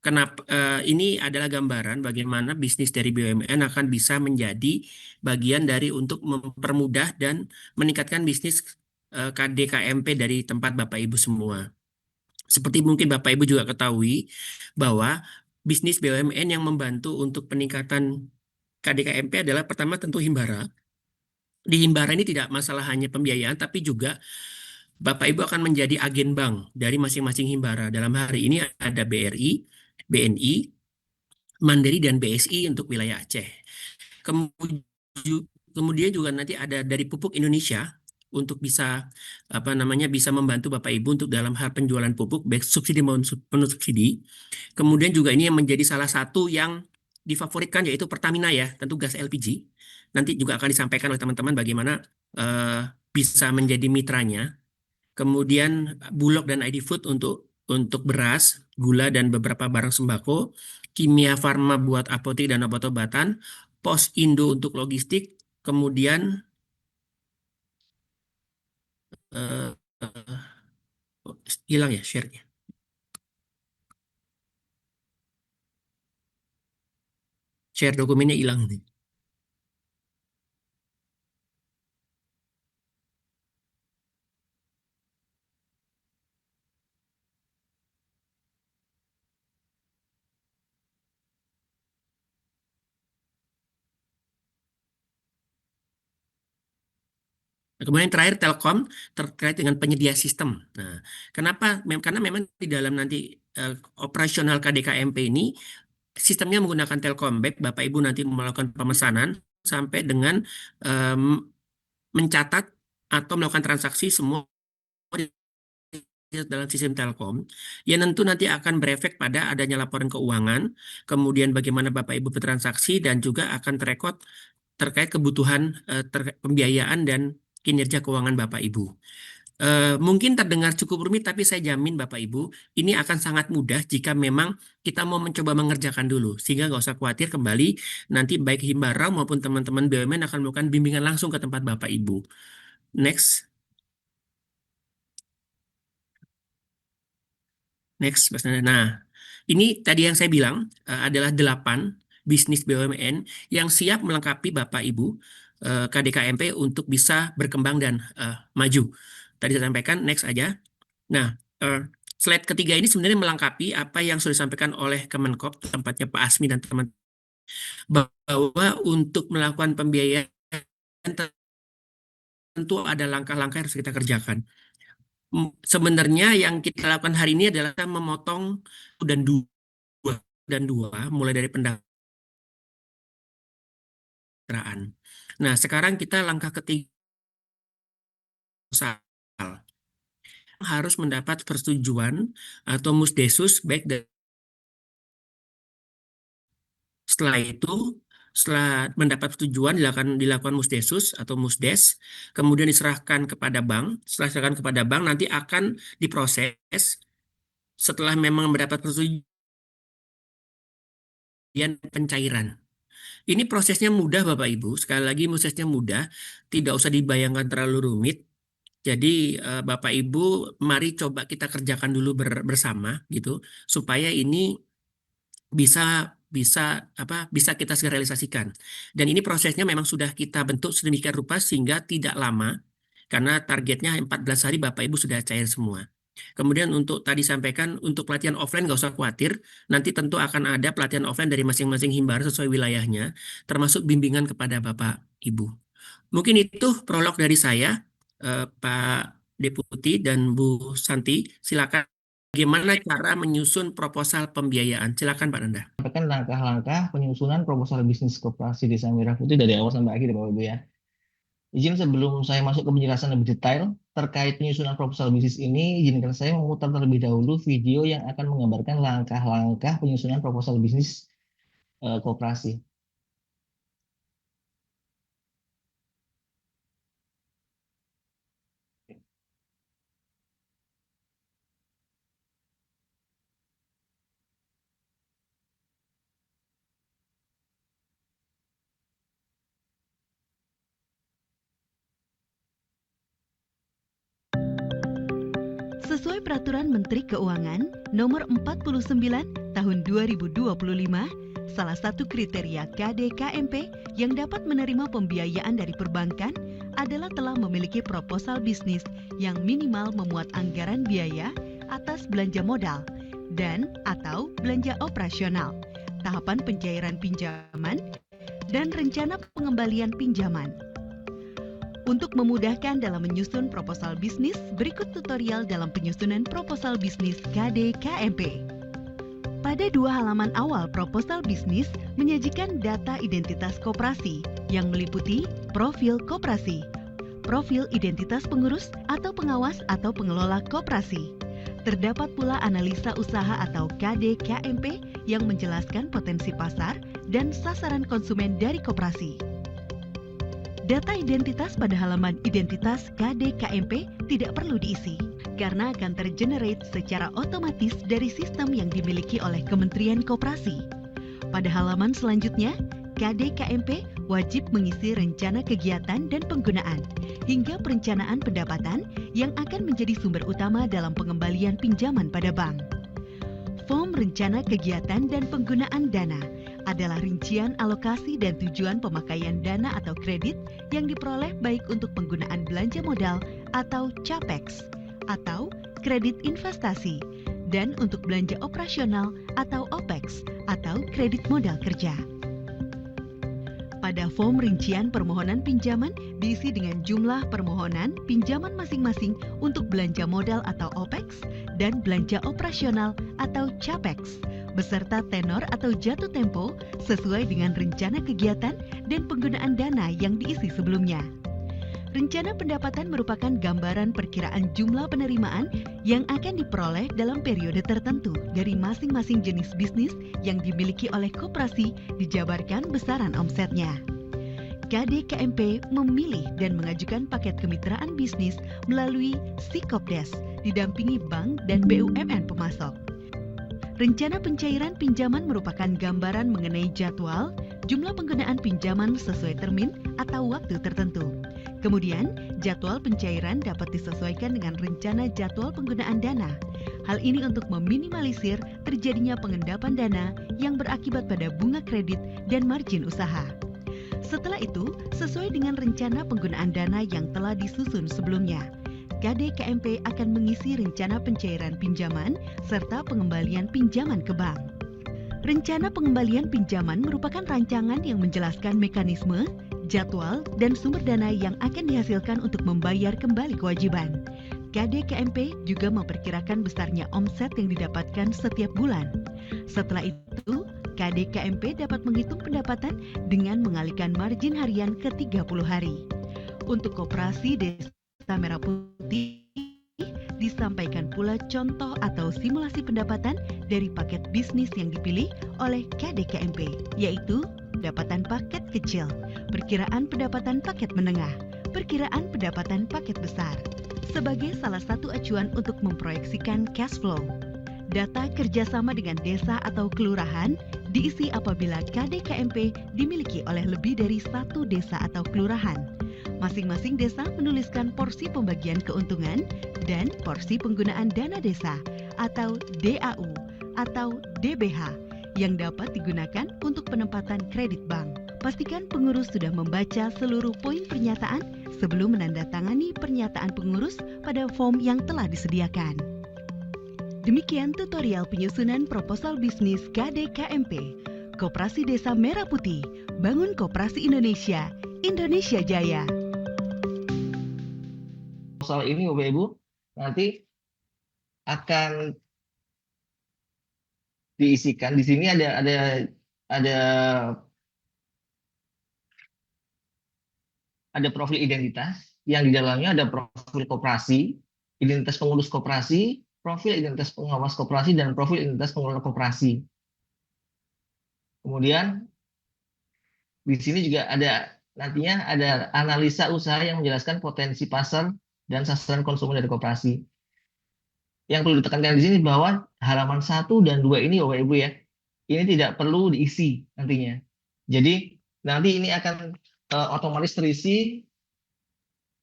Kenapa ini adalah gambaran bagaimana bisnis dari BUMN akan bisa menjadi bagian dari untuk mempermudah dan meningkatkan bisnis KDKMP dari tempat Bapak Ibu semua. Seperti mungkin Bapak Ibu juga ketahui bahwa bisnis BUMN yang membantu untuk peningkatan KDKMP adalah pertama tentu Himbara. Di Himbara ini tidak masalah hanya pembiayaan, tapi juga Bapak Ibu akan menjadi agen bank dari masing-masing himbara. Dalam hari ini ada BRI, BNI, Mandiri, dan BSI untuk wilayah Aceh. Kemudian juga nanti ada dari Pupuk Indonesia untuk bisa bisa membantu Bapak Ibu untuk dalam hal penjualan pupuk baik subsidi maupun penuh subsidi. Kemudian juga ini yang menjadi salah satu yang difavoritkan yaitu Pertamina ya, tentu gas LPG. Nanti juga akan disampaikan oleh teman-teman bagaimana bisa menjadi mitranya. Kemudian Bulog dan ID Food untuk beras, gula, dan beberapa barang sembako, Kimia Farma buat apotek dan obat-obatan, Pos Indo untuk logistik, kemudian eh, hilang ya share-nya. Share dokumennya hilang nih. Nah, kemudian terakhir Telkom terkait dengan penyedia sistem. Nah, kenapa? Karena memang di dalam nanti operasional KDKMP ini sistemnya menggunakan Telkom. Baik Bapak Ibu nanti melakukan pemesanan sampai dengan mencatat atau melakukan transaksi semua dalam sistem Telkom, ya tentu nanti akan berefek pada adanya laporan keuangan, kemudian bagaimana Bapak Ibu bertransaksi, dan juga akan terekod terkait kebutuhan pembiayaan dan kinerja keuangan Bapak Ibu. Mungkin terdengar cukup rumit, tapi saya jamin Bapak Ibu, ini akan sangat mudah jika memang kita mau mencoba mengerjakan dulu. Sehingga nggak usah khawatir kembali, nanti baik Himbara maupun teman-teman BUMN akan melakukan bimbingan langsung ke tempat Bapak Ibu. Next. Next, Mas Nanda. Nah, ini tadi yang saya bilang adalah 8 bisnis BUMN yang siap melengkapi Bapak Ibu KDKMP untuk bisa berkembang dan maju. Tadi saya sampaikan, next aja. Nah, slide ketiga ini sebenarnya melengkapi apa yang sudah disampaikan oleh Kemenkop, tempatnya Pak Asmi dan teman, bahwa untuk melakukan pembiayaan tentu ada langkah-langkah yang harus kita kerjakan. Sebenarnya yang kita lakukan hari ini adalah kita memotong dan dua mulai dari pendataan. Nah, sekarang kita langkah ketiga harus mendapat persetujuan atau musdesus baik dari. Setelah itu, setelah mendapat persetujuan dilakukan musdesus atau musdes, kemudian diserahkan kepada bank. Setelah diserahkan kepada bank nanti akan diproses. Setelah memang mendapat persetujuan pencairan. Ini prosesnya mudah Bapak Ibu. Sekali lagi prosesnya mudah, tidak usah dibayangkan terlalu rumit. Jadi Bapak Ibu, mari coba kita kerjakan dulu bersama gitu, supaya ini bisa kita segera realisasikan. Dan ini prosesnya memang sudah kita bentuk sedemikian rupa sehingga tidak lama, karena targetnya 14 hari Bapak Ibu sudah cair semua. Kemudian untuk tadi sampaikan untuk pelatihan offline nggak usah khawatir, nanti tentu akan ada pelatihan offline dari masing-masing himbara sesuai wilayahnya, termasuk bimbingan kepada Bapak Ibu. Mungkin itu prolog dari saya, Pak Deputi dan Bu Santi. Silakan. Bagaimana cara menyusun proposal pembiayaan? Silakan Pak Nanda. Sampaikan langkah-langkah penyusunan proposal bisnis koperasi Desa Merah Putih dari awal sampai akhir, Bapak Ibu ya. Izin sebelum saya masuk ke penjelasan lebih detail terkait penyusunan proposal bisnis ini, izinkan saya memutar terlebih dahulu video yang akan menggambarkan langkah-langkah penyusunan proposal bisnis koperasi. Sesuai Peraturan Menteri Keuangan Nomor 49 Tahun 2025, salah satu kriteria KDKMP yang dapat menerima pembiayaan dari perbankan adalah telah memiliki proposal bisnis yang minimal memuat anggaran biaya atas belanja modal dan atau belanja operasional, tahapan pencairan pinjaman, dan rencana pengembalian pinjaman. Untuk memudahkan dalam menyusun proposal bisnis, berikut tutorial dalam penyusunan proposal bisnis KDKMP. Pada 2 halaman awal proposal bisnis menyajikan data identitas koperasi yang meliputi profil koperasi, profil identitas pengurus atau pengawas atau pengelola koperasi. Terdapat pula analisa usaha atau KDKMP yang menjelaskan potensi pasar dan sasaran konsumen dari koperasi. Data identitas pada halaman identitas KDKMP tidak perlu diisi karena akan tergenerate secara otomatis dari sistem yang dimiliki oleh Kementerian Koperasi. Pada halaman selanjutnya, KDKMP wajib mengisi rencana kegiatan dan penggunaan hingga perencanaan pendapatan yang akan menjadi sumber utama dalam pengembalian pinjaman pada bank. Form rencana kegiatan dan penggunaan dana adalah rincian alokasi dan tujuan pemakaian dana atau kredit yang diperoleh baik untuk penggunaan belanja modal atau CAPEX atau kredit investasi dan untuk belanja operasional atau OPEX atau kredit modal kerja. Pada form rincian permohonan pinjaman diisi dengan jumlah permohonan pinjaman masing-masing untuk belanja modal atau OPEX dan belanja operasional atau CAPEX beserta tenor atau jatuh tempo sesuai dengan rencana kegiatan dan penggunaan dana yang diisi sebelumnya. Rencana pendapatan merupakan gambaran perkiraan jumlah penerimaan yang akan diperoleh dalam periode tertentu dari masing-masing jenis bisnis yang dimiliki oleh koperasi dijabarkan besaran omsetnya. KDKMP memilih dan mengajukan paket kemitraan bisnis melalui Sikopdes, didampingi bank dan BUMN pemasok. Rencana pencairan pinjaman merupakan gambaran mengenai jadwal, jumlah penggunaan pinjaman sesuai termin atau waktu tertentu. Kemudian, jadwal pencairan dapat disesuaikan dengan rencana jadwal penggunaan dana. Hal ini untuk meminimalisir terjadinya pengendapan dana yang berakibat pada bunga kredit dan margin usaha. Setelah itu, sesuai dengan rencana penggunaan dana yang telah disusun sebelumnya, KDKMP akan mengisi rencana pencairan pinjaman serta pengembalian pinjaman ke bank. Rencana pengembalian pinjaman merupakan rancangan yang menjelaskan mekanisme, jadwal, dan sumber dana yang akan dihasilkan untuk membayar kembali kewajiban. KDKMP juga memperkirakan besarnya omset yang didapatkan setiap bulan. Setelah itu, KDKMP dapat menghitung pendapatan dengan mengalihkan margin harian ke 30 hari. Untuk koperasi Desa Merah Putih, disampaikan pula contoh atau simulasi pendapatan dari paket bisnis yang dipilih oleh KDKMP, yaitu pendapatan paket kecil, perkiraan pendapatan paket menengah, perkiraan pendapatan paket besar, sebagai salah satu acuan untuk memproyeksikan cash flow. Data kerjasama dengan desa atau kelurahan diisi apabila KDKMP dimiliki oleh lebih dari satu desa atau kelurahan. Masing-masing desa menuliskan porsi pembagian keuntungan dan porsi penggunaan dana desa atau DAU atau DBH yang dapat digunakan untuk penempatan kredit bank. Pastikan pengurus sudah membaca seluruh poin pernyataan sebelum menandatangani pernyataan pengurus pada form yang telah disediakan. Demikian tutorial penyusunan proposal bisnis KDKMP, Koperasi Desa Merah Putih, Bangun Koperasi Indonesia, Indonesia Jaya. Soal ini Bapak Ibu nanti akan diisikan. Di sini ada profil identitas yang di dalamnya ada profil koperasi, identitas pengurus koperasi, profil identitas pengawas koperasi, dan profil identitas pengelola koperasi. Kemudian di sini juga nantinya ada analisa usaha yang menjelaskan potensi pasar dan sasaran konsumen dari koperasi. Yang perlu ditekankan di sini bahwa halaman 1 dan 2 ini Bapak Ibu ya, ini tidak perlu diisi nantinya. Jadi nanti ini akan otomatis terisi.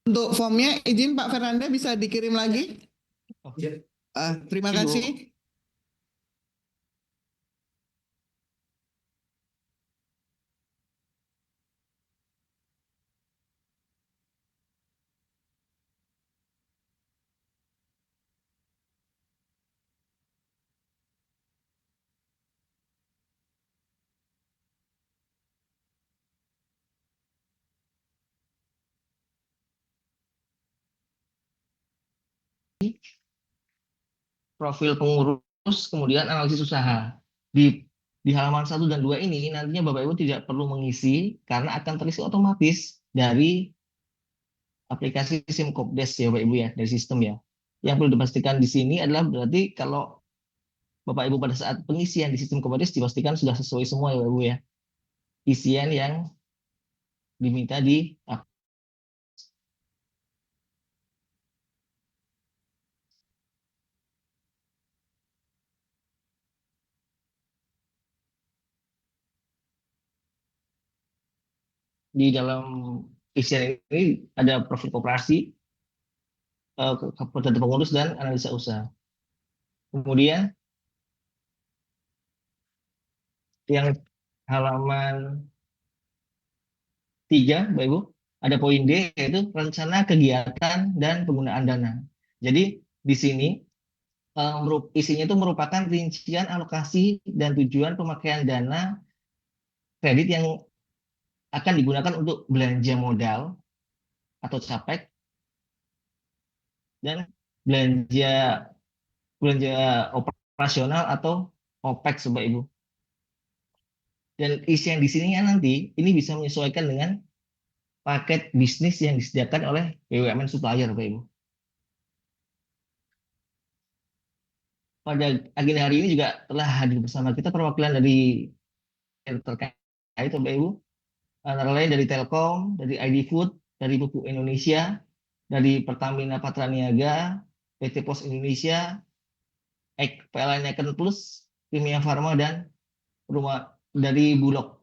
Untuk formnya izin Pak Fernanda bisa dikirim lagi. Terima kasih. profil pengurus, kemudian analisis usaha. Di halaman 1 dan 2 ini nantinya Bapak Ibu tidak perlu mengisi karena akan terisi otomatis dari aplikasi Simkopdes ya Bapak Ibu ya, dari sistem ya. Yang perlu dipastikan di sini adalah berarti kalau Bapak Ibu pada saat pengisian di sistem Kopdes dipastikan sudah sesuai semua ya Bapak Ibu ya. Isian yang diminta di dalam isian ini ada profil koperasi, data pengurus dan analisa usaha. Kemudian yang halaman 3, Bapak Ibu, ada poin D yaitu rencana kegiatan dan penggunaan dana. Jadi di sini isinya itu merupakan rincian alokasi dan tujuan pemakaian dana kredit yang akan digunakan untuk belanja modal atau capex dan belanja operasional atau OPEX Bapak Ibu. Dan isian di sini nanti ini bisa menyesuaikan dengan paket bisnis yang disediakan oleh BUMN supplier Bapak Ibu. Pada agenda hari ini juga telah hadir bersama kita perwakilan dari terkait Bapak Ibu, antara lain dari Telkom, dari ID Food, dari Pupuk Indonesia, dari Pertamina Patraniaga, PT Pos Indonesia, PLN Econ Plus, Kimia Farma, dan dari Bulog.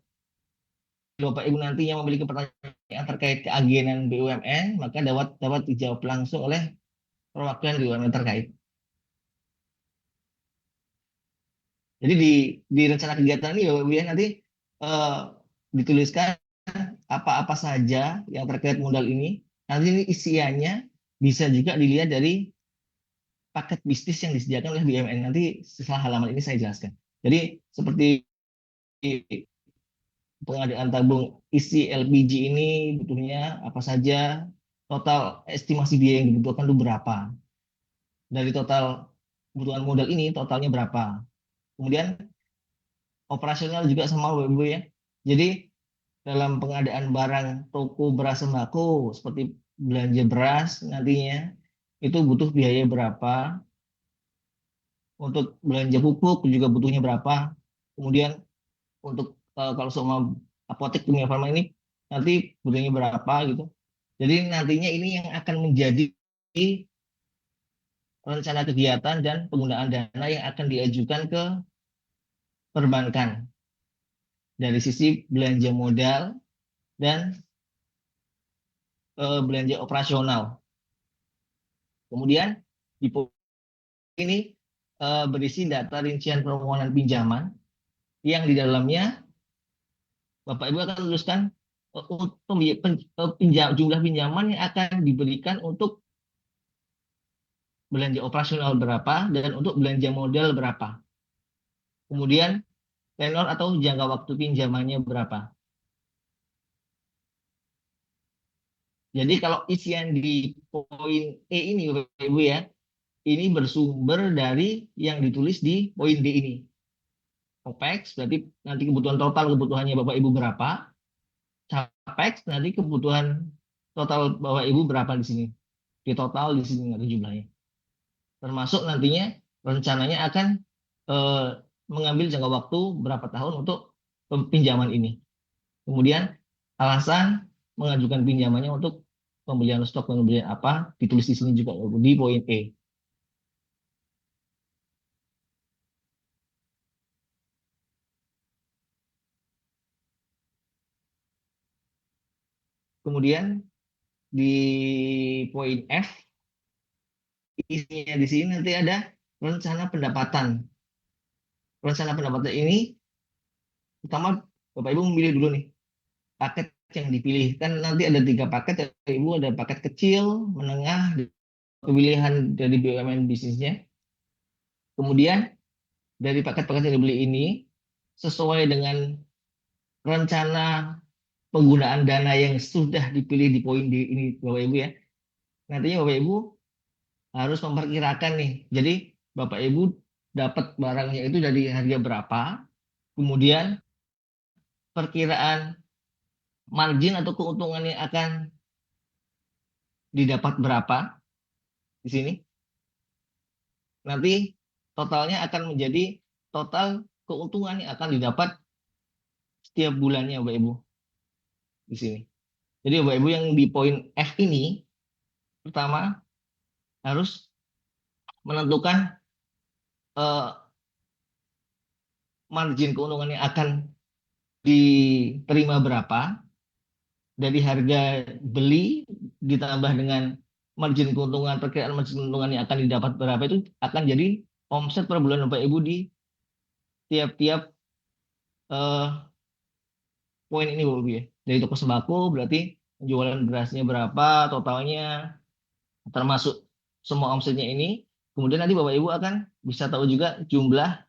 Bapak Ibu nantinya memiliki pertanyaan terkait keagenan BUMN, maka dapat dijawab langsung oleh perwakilan BUMN terkait. Jadi di rencana kegiatan ini Bapak Ibu ya nanti dituliskan apa-apa saja yang terkait modal ini. Nanti ini isiannya bisa juga dilihat dari paket bisnis yang disediakan oleh BUMN. Nanti setelah halaman ini saya jelaskan. Jadi seperti pengadaan tabung isi LPG ini butuhnya apa saja, total estimasi biaya yang dibutuhkan itu berapa. Dari total kebutuhan modal ini totalnya berapa. Kemudian operasional juga sama Bapak Ibu ya. Jadi dalam pengadaan barang toko beras sembako seperti belanja beras nantinya itu butuh biaya berapa. Untuk belanja pupuk juga butuhnya berapa. Kemudian untuk kalau sama apotek Kimia Farma ini nanti butuhnya berapa gitu. Jadi nantinya ini yang akan menjadi rencana kegiatan dan penggunaan dana yang akan diajukan ke perbankan dari sisi belanja modal dan belanja operasional. Kemudian di ini berisi data rincian permohonan pinjaman yang di dalamnya Bapak Ibu akan tuliskan jumlah pinjaman yang akan diberikan untuk belanja operasional berapa dan untuk belanja modal berapa. Kemudian tenor atau jangka waktu pinjamannya berapa. Jadi kalau isian di poin E ini Bapak Ibu ya, ini bersumber dari yang ditulis di poin D ini. OPEX berarti nanti kebutuhannya Bapak Ibu berapa. CAPEX nanti kebutuhan total Bapak Ibu berapa di sini. Di total di sini ada jumlahnya. Termasuk nantinya rencananya akan mengambil jangka waktu berapa tahun untuk pinjaman ini. Kemudian alasan mengajukan pinjamannya untuk pembelian stok, pembelian apa, ditulis di sini juga di poin E. Kemudian di poin F, isinya di sini nanti ada rencana pendapatan. Rencana pendapatan ini, pertama Bapak Ibu memilih dulu nih, paket yang dipilih. Kan nanti ada 3 paket, Bapak Ibu ada paket kecil, menengah, pemilihan dari BUMN bisnisnya. Kemudian dari paket-paket yang dibeli ini, sesuai dengan rencana penggunaan dana yang sudah dipilih di poin D ini Bapak Ibu ya. Nantinya Bapak Ibu harus memperkirakan nih. Jadi Bapak Ibu dapat barangnya itu dari harga berapa, kemudian perkiraan margin atau keuntungan yang akan didapat berapa di sini. Nanti totalnya akan menjadi total keuntungan yang akan didapat setiap bulannya Bapak Ibu di sini. Jadi Bapak Ibu yang di poin F ini pertama harus menentukan margin keuntungan yang akan diterima berapa dari harga beli ditambah dengan margin keuntungan, perkiraan margin keuntungan yang akan didapat berapa itu akan jadi omset per bulan Bapak Ibu di tiap-tiap poin ini Bapak Ibu ya. Dari toko sembako berarti penjualan berasnya berapa totalnya termasuk semua omsetnya ini. Kemudian nanti Bapak Ibu akan bisa tahu juga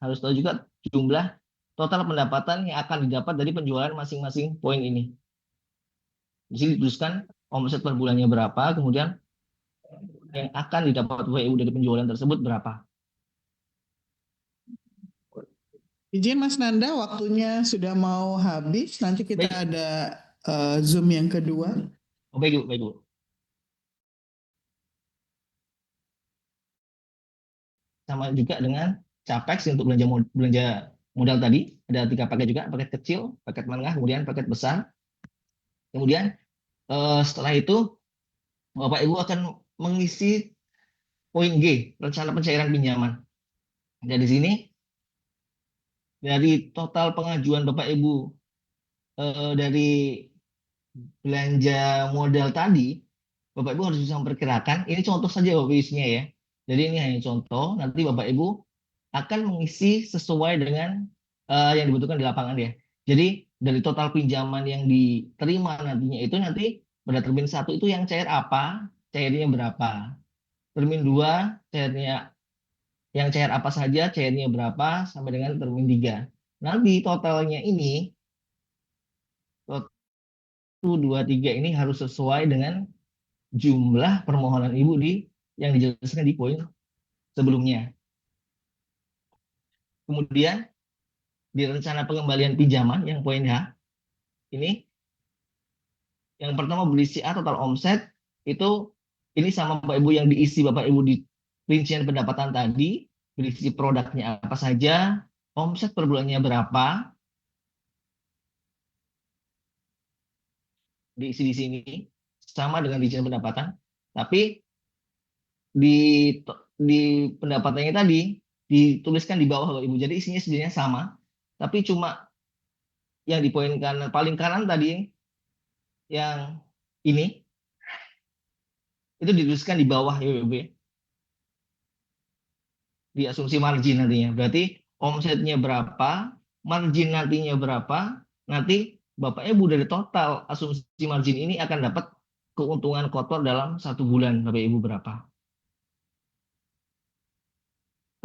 harus tahu juga jumlah total pendapatan yang akan didapat dari penjualan masing-masing poin ini. Di sini dituliskan omset per bulannya berapa, kemudian yang akan didapat Bapak Ibu dari penjualan tersebut berapa. Izin Mas Nanda, waktunya sudah mau habis. Nanti kita Baik. ada Zoom yang kedua. Oh, baik Bu, baik Bu. Sama juga dengan capex untuk belanja modal tadi, ada 3 paket juga, paket kecil, paket menengah, kemudian paket besar. Kemudian setelah itu Bapak Ibu akan mengisi poin G, rencana pencairan pinjaman. Dan di sini dari total pengajuan Bapak Ibu dari belanja modal tadi, Bapak Ibu harus bisa memperkirakan, ini contoh saja Bapak Ibu isinya ya. Jadi ini hanya contoh, nanti Bapak Ibu akan mengisi sesuai dengan yang dibutuhkan di lapangan ya. Jadi dari total pinjaman yang diterima nantinya itu nanti pada termin 1 itu yang cair apa, cairnya berapa. Termin 2 cairnya yang cair apa saja, cairnya berapa sampai dengan termin 3. Nanti totalnya ini 1, 2, 3 ini harus sesuai dengan jumlah permohonan Ibu yang dijelaskan di poin sebelumnya. Kemudian di rencana pengembalian pinjaman yang poin H ini yang pertama berisi A total omset itu ini sama Bapak Ibu yang diisi Bapak Ibu di rincian pendapatan tadi, berisi produknya apa saja, omset per bulannya berapa, diisi di sini sama dengan rincian pendapatan, tapi di pendapatannya tadi dituliskan di bawah Bapak Ibu. Jadi isinya sebenarnya sama, tapi cuma yang di poin kanan paling kanan tadi yang ini itu dituliskan di bawah ya Bapak Ibu. Di asumsi margin nantinya. Berarti omsetnya berapa, margin nantinya berapa, nanti Bapak Ibu dari total asumsi margin ini akan dapat keuntungan kotor dalam 1 bulan Bapak Ibu berapa.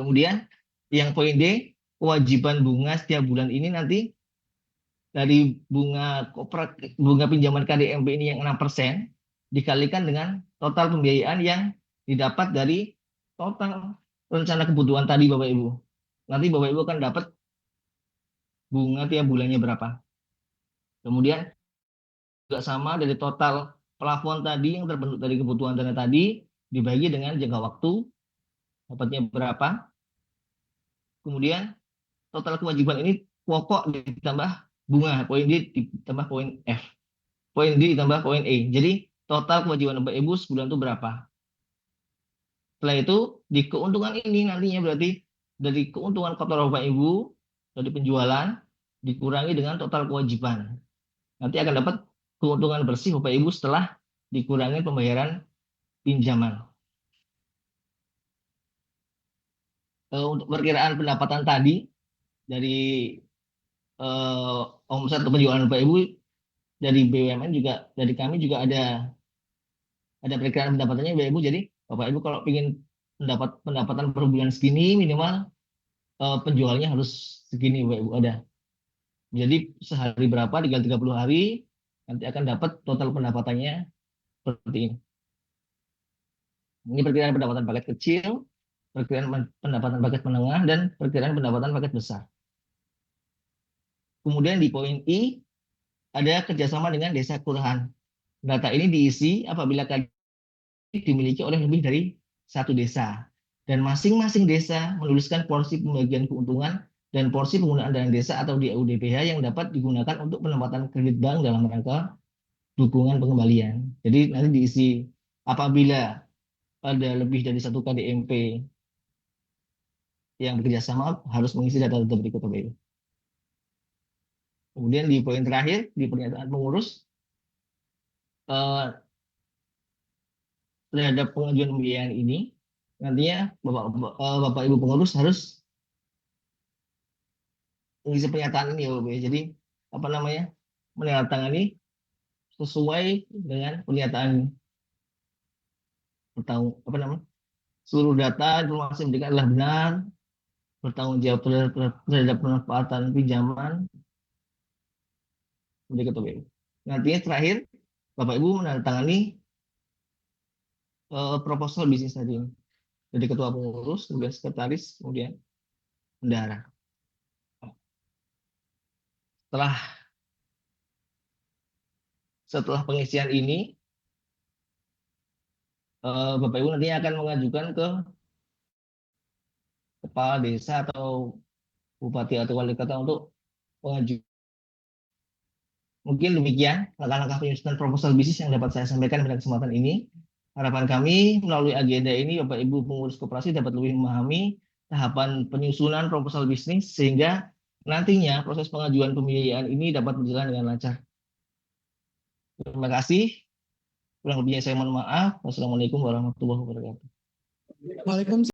Kemudian yang poin D, kewajiban bunga setiap bulan ini nanti dari bunga pinjaman KDMP ini yang 6% dikalikan dengan total pembiayaan yang didapat dari total rencana kebutuhan tadi Bapak Ibu. Nanti Bapak Ibu akan dapat bunga tiap bulannya berapa. Kemudian juga sama dari total plafon tadi yang terbentuk dari kebutuhan dana tadi dibagi dengan jangka waktu dapatnya berapa. Kemudian total kewajiban ini pokok ditambah bunga, poin D ditambah poin F. Poin D ditambah poin E. Jadi total kewajiban Bapak Ibu sebulan itu berapa. Setelah itu di keuntungan ini nantinya berarti dari keuntungan kotor Bapak Ibu dari penjualan dikurangi dengan total kewajiban. Nanti akan dapat keuntungan bersih Bapak Ibu setelah dikurangi pembayaran pinjaman. Untuk perkiraan pendapatan tadi dari omset atau penjualan Bapak Ibu dari BUMN juga dari kami juga ada perkiraan pendapatannya Bapak Ibu. Jadi Bapak Ibu kalau ingin mendapat pendapatan per bulan segini minimal penjualnya harus segini Bapak Ibu ada. Jadi sehari berapa tinggal 30 hari nanti akan dapat total pendapatannya seperti ini. Ini perkiraan pendapatan paket kecil, perkiraan pendapatan paket menengah, dan perkiraan pendapatan paket besar. Kemudian di poin I, ada kerjasama dengan desa kelurahan. Data ini diisi apabila KD dimiliki oleh lebih dari satu desa. Dan masing-masing desa menuliskan porsi pembagian keuntungan dan porsi penggunaan dana desa atau DAU/DPH yang dapat digunakan untuk penempatan kredit bank dalam rangka dukungan pengembalian. Jadi nanti diisi apabila ada lebih dari satu KDMP yang bekerja sama harus mengisi data-data berikut Bapak Ibu. Kemudian di poin terakhir di pernyataan pengurus terhadap pengajuan pembiayaan ini nantinya Bapak Ibu pengurus harus mengisi pernyataan ini ya Bapak Ibu. Jadi menandatangani sesuai dengan pernyataan seluruh data informasi yang diberikan adalah benar, bertanggung jawab terhadap pemanfaatan pinjaman. Nantinya terakhir Bapak Ibu menandatangani proposal bisnis tadi dari ketua pengurus, kemudian sekretaris, kemudian bendahara. Setelah pengisian ini, Bapak Ibu nantinya akan mengajukan ke kepala desa atau bupati atau wali kota untuk pengajuan. Mungkin demikian langkah-langkah penyusunan proposal bisnis yang dapat saya sampaikan pada kesempatan ini. Harapan kami melalui agenda ini Bapak Ibu pengurus koperasi dapat lebih memahami tahapan penyusunan proposal bisnis sehingga nantinya proses pengajuan pembiayaan ini dapat berjalan dengan lancar. Terima kasih. Kurang lebihnya saya mohon maaf. Wassalamualaikum warahmatullahi wabarakatuh. Waalaikumsalam.